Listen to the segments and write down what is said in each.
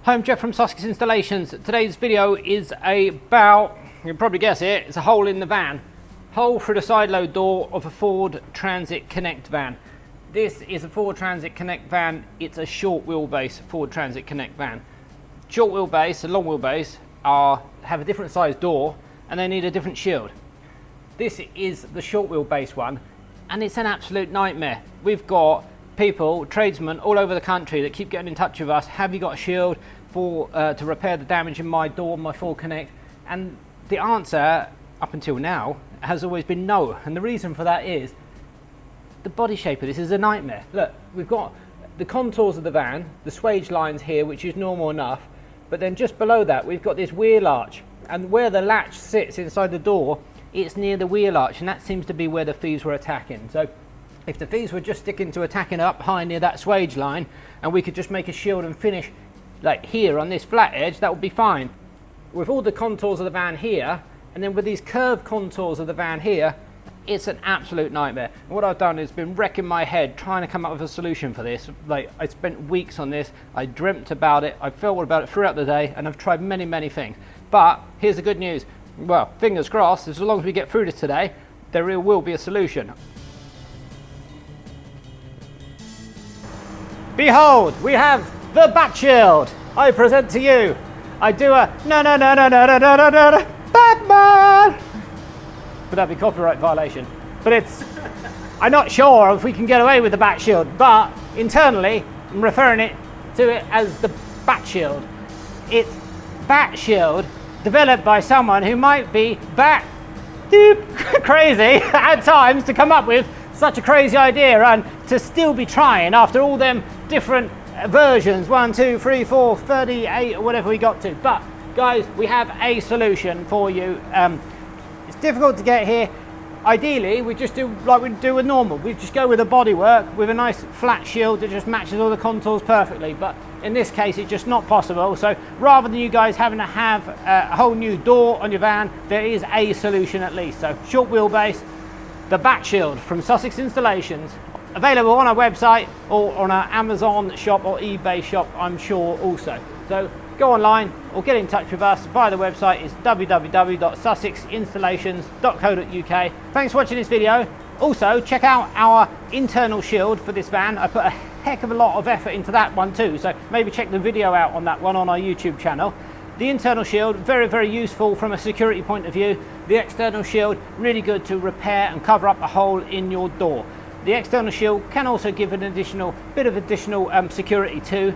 Hi, I'm Jeff from Sussex Installations. Today's video is about, you can probably guess it, it's a hole in the van. Hole through the side load door of a Ford Transit Connect van. This is a Ford Transit Connect van. It's a short wheelbase Ford Transit Connect van. Short wheelbase and long wheelbase have a different size door and they need a different shield. This is the short wheelbase one and it's an absolute nightmare. We've got people, tradesmen all over the country that keep getting in touch with us. Have you got a shield to repair the damage in my door, my Ford Connect? And the answer up until now has always been no. And the reason for that is the body shape of this is a nightmare. Look, we've got the contours of the van, the swage lines here, which is normal enough, but then just below that we've got this wheel arch, and where the latch sits inside the door, it's near the wheel arch, and that seems to be where the thieves were attacking. So if the thieves were just sticking to attacking up high near that swage line, and we could just make a shield and finish like here on this flat edge, that would be fine. With all the contours of the van here, and then with these curved contours of the van here, it's an absolute nightmare. And what I've done is been wrecking my head trying to come up with a solution for this. Like, I spent weeks on this, I dreamt about it, I felt about it throughout the day, and I've tried many things. But here's the good news. Well, fingers crossed, as long as we get through this today, there will be a solution. Behold, we have the back shield. I present to you. I do a no, Batman. Would that be copyright violation? But it's, I'm not sure if we can get away with the back shield, but internally I'm referring to it as the bat shield. It's bat shield developed by someone who might be crazy at times to come up with such a crazy idea and to still be trying after all them different versions, 1, 2, 3, 4, 38 or whatever we got to. But guys, we have a solution for you. It's difficult to get here. Ideally we just do like we do with normal, we just go with a bodywork with a nice flat shield that just matches all the contours perfectly, but in this case it's just not possible. So rather than you guys having to have a whole new door on your van, there is a solution at least. So short wheelbase, the back shield from Sussex Installations, available on our website or on our Amazon shop or eBay shop, I'm sure also. So go online or get in touch with us via the website. It's www.sussexinstallations.co.uk. Thanks for watching this video. Also check out our internal shield for this van. I put a heck of a lot of effort into that one too, so maybe check the video out on that one on our YouTube channel. The internal shield, very useful from a security point of view. The external shield, really good to repair and cover up a hole in your door. The external shield can also give an additional security too,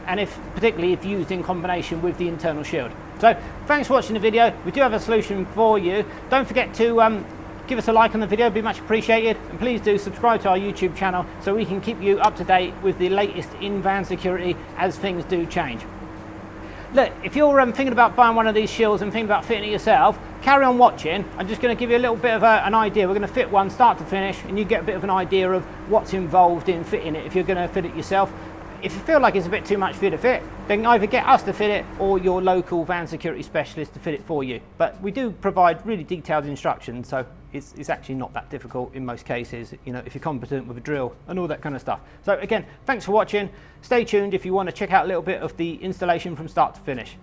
and particularly if used in combination with the internal shield. So thanks for watching the video. We do have a solution for you. Don't forget to give us a like on the video, it'd be much appreciated, and please do subscribe to our YouTube channel so we can keep you up to date with the latest in van security as things do change. Look, if you're thinking about buying one of these shields and thinking about fitting it yourself, carry on watching. I'm just going to give you a little bit of an idea. We're going to fit one start to finish and you get a bit of an idea of what's involved in fitting it if you're going to fit it yourself. If you feel like it's a bit too much for you to fit, then either get us to fit it or your local van security specialist to fit it for you. But we do provide really detailed instructions, so it's actually not that difficult in most cases, you know, if you're competent with a drill and all that kind of stuff. So again, thanks for watching. Stay tuned if you want to check out a little bit of the installation from start to finish.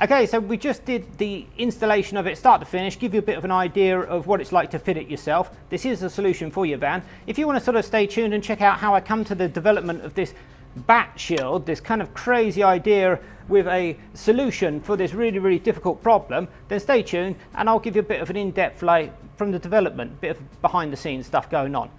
Okay, so we just did the installation of it start to finish, give you a bit of an idea of what it's like to fit it yourself. This is a solution for your van. If you want to sort of stay tuned and check out how I come to the development of this bat shield, this kind of crazy idea with a solution for this really, really difficult problem, then stay tuned and I'll give you a bit of an in-depth like from the development, bit of behind the scenes stuff going on.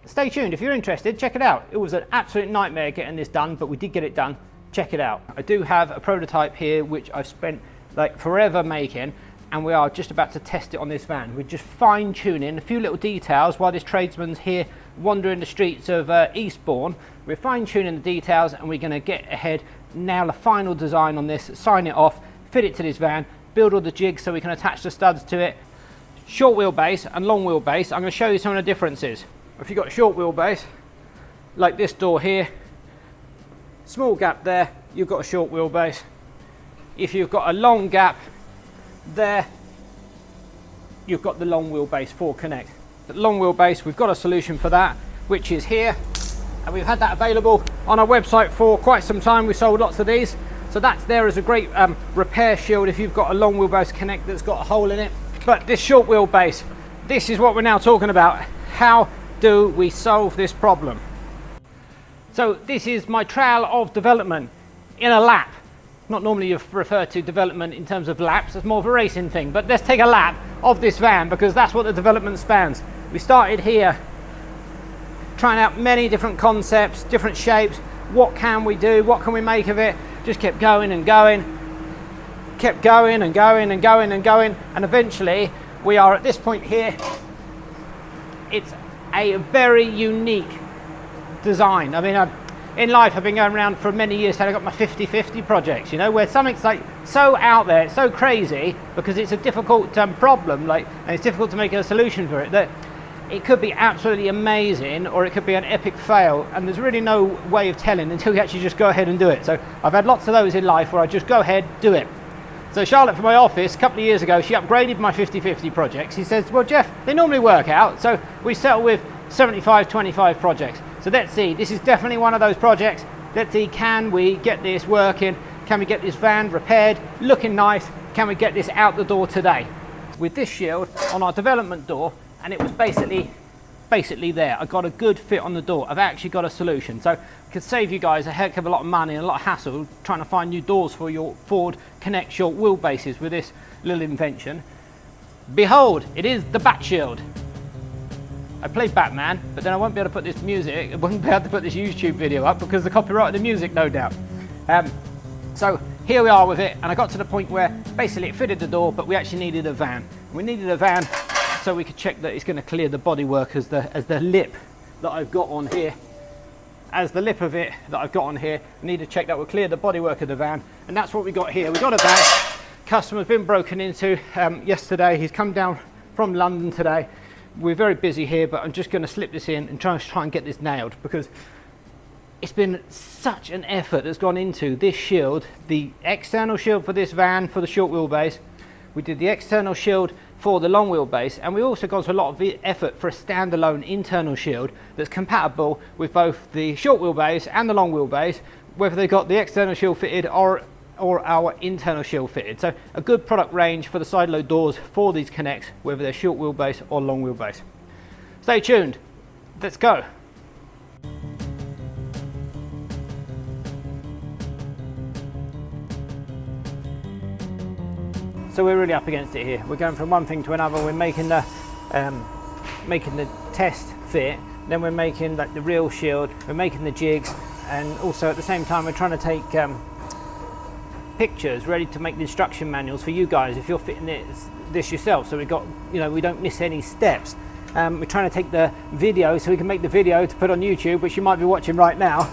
Stay tuned. If you're interested, check it out. It was an absolute nightmare getting this done, but we did get it done. Check it out. I do have a prototype here which I've spent like forever making, and we are just about to test it on this van. We're just fine-tuning a few little details while this tradesman's here wandering the streets of Eastbourne. We're fine-tuning the details and we're going to get ahead, nail a final design on this, sign it off, fit it to this van, build all the jigs so we can attach the studs to it. Short wheelbase and long wheelbase, I'm going to show you some of the differences. If you've got a short wheelbase, like this door here, small gap there, you've got a short wheelbase. If you've got a long gap there, you've got the long wheelbase for connect. The long wheelbase, we've got a solution for that, which is here, and we've had that available on our website for quite some time. We sold lots of these, so that's there as a great repair shield if you've got a long wheelbase connect that's got a hole in it. But this short wheelbase, this is what we're now talking about. How do we solve this problem? So this is my trail of development in a lap. Not normally you refer to development in terms of laps, it's more of a racing thing, but let's take a lap of this van because that's what the development spans. We started here trying out many different concepts, different shapes. What can we do? What can we make of it? Just kept going and going, kept going and going and going and going, and eventually we are at this point here. It's a very unique design. I mean, in life I've been going around for many years and I've got my 50-50 projects, you know, where something's like so out there, it's so crazy because it's a difficult problem, like, and it's difficult to make a solution for it, that it could be absolutely amazing or it could be an epic fail, and there's really no way of telling until you actually just go ahead and do it. So I've had lots of those in life where I just go ahead, do it. So Charlotte from my office a couple of years ago, she upgraded my 50-50 projects. She says, well Jeff, they normally work out, so we settle with 75-25 projects. So let's see, this is definitely one of those projects. Let's see, can we get this working? Can we get this van repaired, looking nice? Can we get this out the door today? With this shield on our development door, and it was basically there. I got a good fit on the door. I've actually got a solution. So it could save you guys a heck of a lot of money and a lot of hassle trying to find new doors for your Ford Connect short wheelbases with this little invention. Behold, it is the Bat Shield. I played Batman, but then I won't be able to put this music, I won't be able to put this YouTube video up because of the copyright of the music, no doubt. So here we are with it, and I got to the point where basically it fitted the door, but we actually needed a van. We needed a van so we could check that it's going to clear the bodywork as the lip that I've got on here. As the lip of it that I've got on here, I need to check that will clear the bodywork of the van, and that's what we got here. We got a van. Customer's been broken into yesterday. He's come down from London today. We're very busy here, but I'm just going to slip this in and try and get this nailed because it's been such an effort that's gone into this shield, the external shield for this van for the short wheelbase. We did the external shield for the long wheelbase, and we also gone to a lot of effort for a standalone internal shield that's compatible with both the short wheelbase and the long wheelbase, whether they got the external shield fitted or our internal shield fitted. So a good product range for the side load doors for these connects, whether they're short wheelbase or long wheelbase. Stay tuned, let's go. So we're really up against it here. We're going from one thing to another. We're making the test fit, then we're making like the real shield, we're making the jigs, and also at the same time we're trying to take pictures ready to make the instruction manuals for you guys if you're fitting this yourself, so we got, you know, we don't miss any steps. We're trying to take the video so we can make the video to put on YouTube, which you might be watching right now,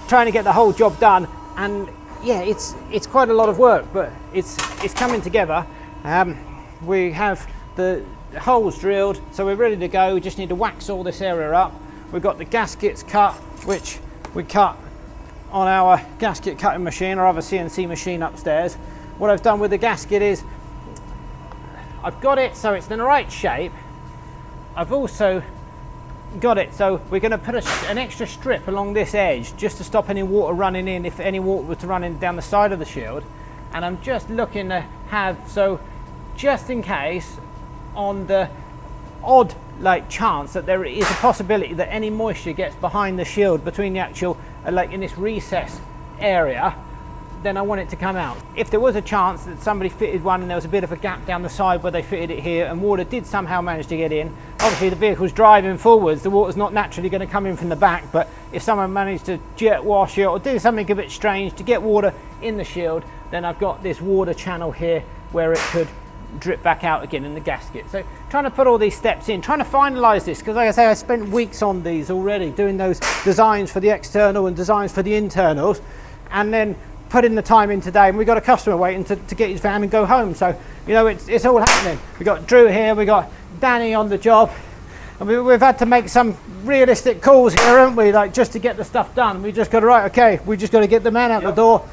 trying to get the whole job done. And yeah, it's quite a lot of work, but it's coming together. We have the holes drilled, so we're ready to go. We just need to wax all this area up. We've got the gaskets cut, which we cut on our gasket cutting machine or other CNC machine upstairs. What I've done with the gasket is I've got it so it's in the right shape. I've also got it so we're going to put an extra strip along this edge just to stop any water running in if any water was to run in down the side of the shield. and I'm just looking to have, so just in case, on the odd chance that there is a possibility that any moisture gets behind the shield between the actual in this recess area, then I want it to come out. If there was a chance that somebody fitted one and there was a bit of a gap down the side where they fitted it here and water did somehow manage to get in, obviously the vehicle's driving forwards, the water's not naturally going to come in from the back, but if someone managed to jet wash it or do something a bit strange to get water in the shield, then I've got this water channel here where it could drip back out again in the gasket. So trying to put all these steps in, trying to finalize this, because like I say, I spent weeks on these already, doing those designs for the external and designs for the internals, and then putting the time in today, and we've got a customer waiting to get his van and go home. So you know, it's all happening. We've got Drew here, we've got Danny on the job, and we've had to make some realistic calls here, haven't we, just to get the stuff done. We just got to, right, okay, we just got to get the man out the door,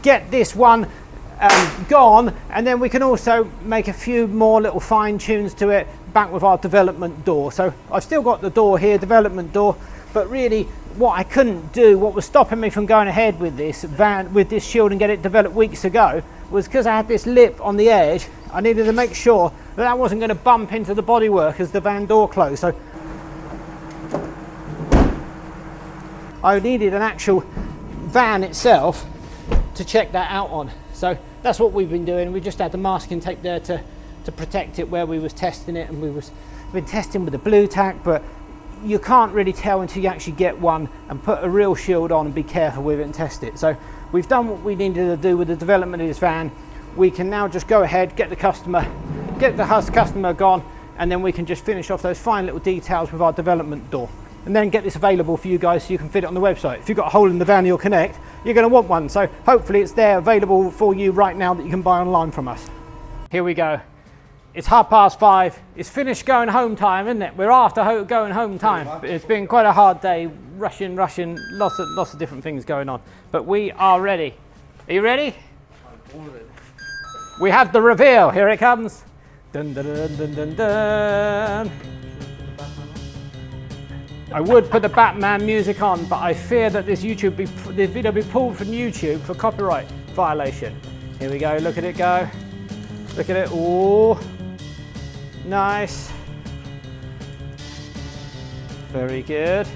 get this one gone, and then we can also make a few more little fine tunes to it back with our development door. So I've still got the door here, development door, but really what I couldn't do, what was stopping me from going ahead with this van, with this shield and get it developed weeks ago, was because I had this lip on the edge. I needed to make sure that that wasn't going to bump into the bodywork as the van door closed. So I needed an actual van itself to check that out on. So that's what we've been doing. We just had the masking tape there to protect it where we was testing it, and we've been testing with the blue tack, but you can't really tell until you actually get one and put a real shield on and be careful with it and test it. So we've done what we needed to do with the development of this van. We can now just go ahead, get the customer gone, and then we can just finish off those fine little details with our development door, and then get this available for you guys so you can fit it on the website. If you've got a hole in the van you'll connect, you're going to want one. So hopefully it's there available for you right now that you can buy online from us. Here we go. It's 5:30. It's finished going home time, isn't it? We're after going home time. It's been quite a hard day, rushing, lots of different things going on. But we are ready. Are you ready? I'm ready. We have the reveal. Here it comes. Dun, dun, dun, dun, dun, dun. I would put the Batman music on, but I fear that this video be pulled from YouTube for copyright violation. Here we go. Look at it go. Look at it. Oh. Nice. Very good.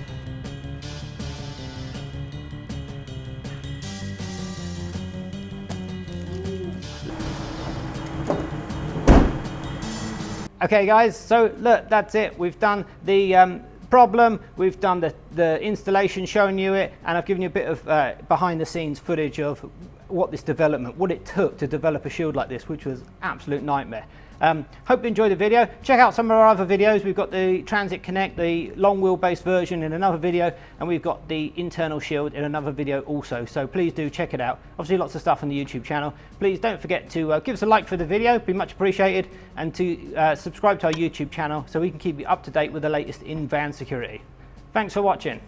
Okay guys, so look, that's it. We've done the problem, we've done the installation, showing you it, and I've given you a bit of behind the scenes footage of what this development, what it took to develop a shield like this, which was absolute nightmare. Hope you enjoyed the video. Check out some of our other videos. We've got the Transit Connect, the long wheelbase version, in another video, and we've got the internal shield in another video also. So please do check it out. Obviously lots of stuff on the YouTube channel. Please don't forget to give us a like for the video, it'd be much appreciated, and to subscribe to our YouTube channel so we can keep you up to date with the latest in van security. Thanks for watching.